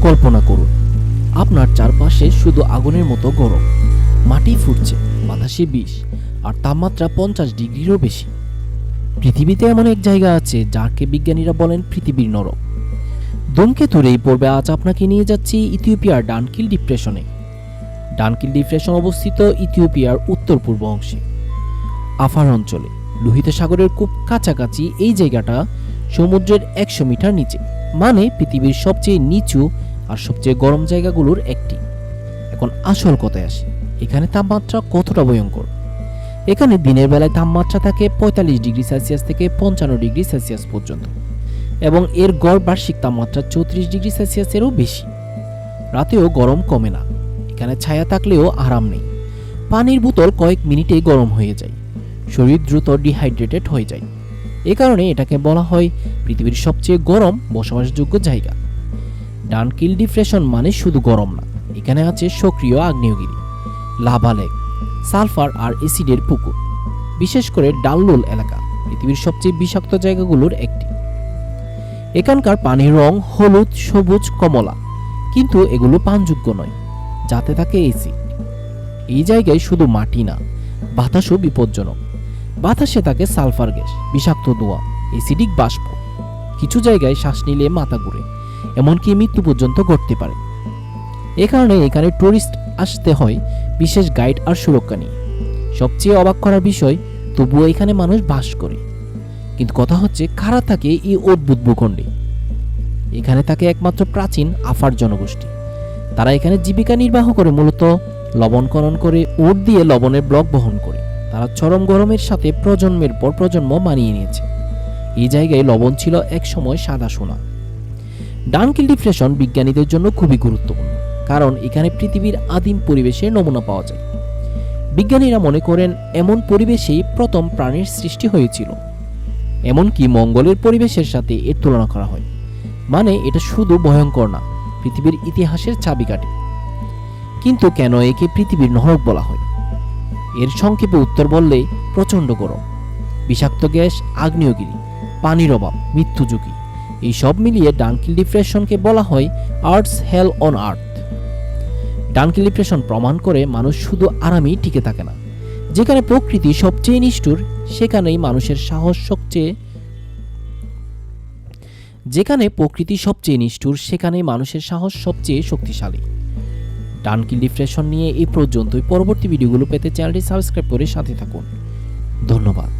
কল্পনা করুন, আপনার চারপাশে শুধু আগুনের মতো গরম, মাটি ফুটছে, বাতাসে বিষ, আর তাপমাত্রা 50 ডিগ্রিরও বেশি। পৃথিবীতে এমন এক জায়গা আছে যাকে বিজ্ঞানীরা বলেন পৃথিবীর নরক। ধূমকেতুর এই পর্বে আজ আপনাকে নিয়ে যাচ্ছি ইথিওপিয়ার ডানকিল ডিপ্রেশনে। ডানকিল ডিপ্রেশন অবস্থিত ইথিওপিয়ার উত্তর পূর্ব অংশে আফার অঞ্চলে, লোহিত সাগরের খুব কাছাকাছি। এই জায়গাটা সমুদ্রের 100 মিটার নিচে, মানে পৃথিবীর সবচেয়ে নিচু আর সবচেয়ে গরম জায়গাগুলোর একটি। এখন আসল কথায় আসি, এখানে তাপমাত্রা কতটা ভয়ঙ্কর। এখানে দিনের বেলায় তাপমাত্রা থাকে 45 ডিগ্রি সেলসিয়াস থেকে 55 ডিগ্রি সেলসিয়াস পর্যন্ত, এবং এর গড় বার্ষিক তাপমাত্রা 34 ডিগ্রি সেলসিয়াসেরও বেশি। রাতেও গরম কমে না, এখানে ছায়া থাকলেও আরাম নেই। পানির বোতল কয়েক মিনিটেই গরম হয়ে যায়, শরীর দ্রুত ডিহাইড্রেটেড হয়ে যায়। এ কারণে এটাকে বলা হয় পৃথিবীর সবচেয়ে গরম বসবাসযোগ্য জায়গা। ডানকিল ডিপ্রেশন মানে শুধু গরম না, এখানে আছে সক্রিয় আগ্নেয়গিরি, লাভা লেক, সালফার আর অ্যাসিডের পুকুর। বিশেষ করে ডাললোল এলাকা পৃথিবীর সবচেয়ে বিষাক্ত জায়গাগুলোর একটি। এখানকার পানির রং হলুদ, সবুজ, কমলা, কিন্তু এগুলো পানযোগ্য নয়, যাতে থাকে অ্যাসিড। এই জায়গায় শুধু মাটি না, বাতাসও বিপজ্জনক। বাতাসে থাকে সালফার গ্যাস, বিষাক্ত ধোঁয়া, অ্যাসিডিক বাষ্প। কিছু জায়গায় শ্বাস নিলে মাথা ঘুরে, এমনকি মৃত্যু পর্যন্ত ঘটতে পারে। এ কারণে এখানে টুরিস্ট আসতে হয় বিশেষ গাইড আর সুরক্ষা নিয়ে। সবচেয়ে অবাক করার বিষয়, তবুও এখানে মানুষ বাস করে। কিন্তু কথা হচ্ছে, কারা থাকে এই অদ্ভুত ভূখণ্ডে? এখানে থাকে একমাত্র প্রাচীন আফার জনগোষ্ঠী। তারা এখানে জীবিকা নির্বাহ করে, মূলত লবণ খনন করে উট দিয়ে লবণের ব্লক বহন করে। তারা চরম গরমের সাথে প্রজন্মের পর প্রজন্ম মানিয়ে নিয়েছে। এই জায়গায় লবণ ছিল এক সময় সাদা সোনা। ডানকিল ডিপ্রেশন বিজ্ঞানীদের জন্য খুবই গুরুত্বপূর্ণ, কারণ এখানে পৃথিবীর আদিম পরিবেশের নমুনা পাওয়া যায়। বিজ্ঞানীরা মনে করেন এমন পরিবেশেই প্রথম প্রাণীর সৃষ্টি হয়েছিল। এমনকি মঙ্গলের পরিবেশের সাথে এর তুলনা করা হয়। মানে এটা শুধু ভয়ঙ্কর না, পৃথিবীর ইতিহাসের চাবিকাঠি। কিন্তু কেন একে পৃথিবীর নরক বলা হয়? এর সংক্ষেপে উত্তর বললে, প্রচণ্ড গরম, বিষাক্ত গ্যাস, আগ্নেয়গিরি, পানির অভাব, মৃত্যু ঝুঁকি, এই সব মিলিয়ে ডানকিল ডিপ্রেশনকে বলা হয় earth's hell on earth. Danakil depression প্রমাণ করে মানুষ শুধু আরামেই টিকে থাকে না। যেখানে প্রকৃতি সবচেয়ে নিষ্ঠুর, সেখানেই মানুষের সাহস সবচেয়ে শক্তিশালী। ডানকিল ডিপ্রেশন নিয়ে এই পর্যন্তই। পরবর্তী ভিডিওগুলো পেতে চ্যানেলটি সাবস্ক্রাইব করে সাথে থাকুন। ধন্যবাদ।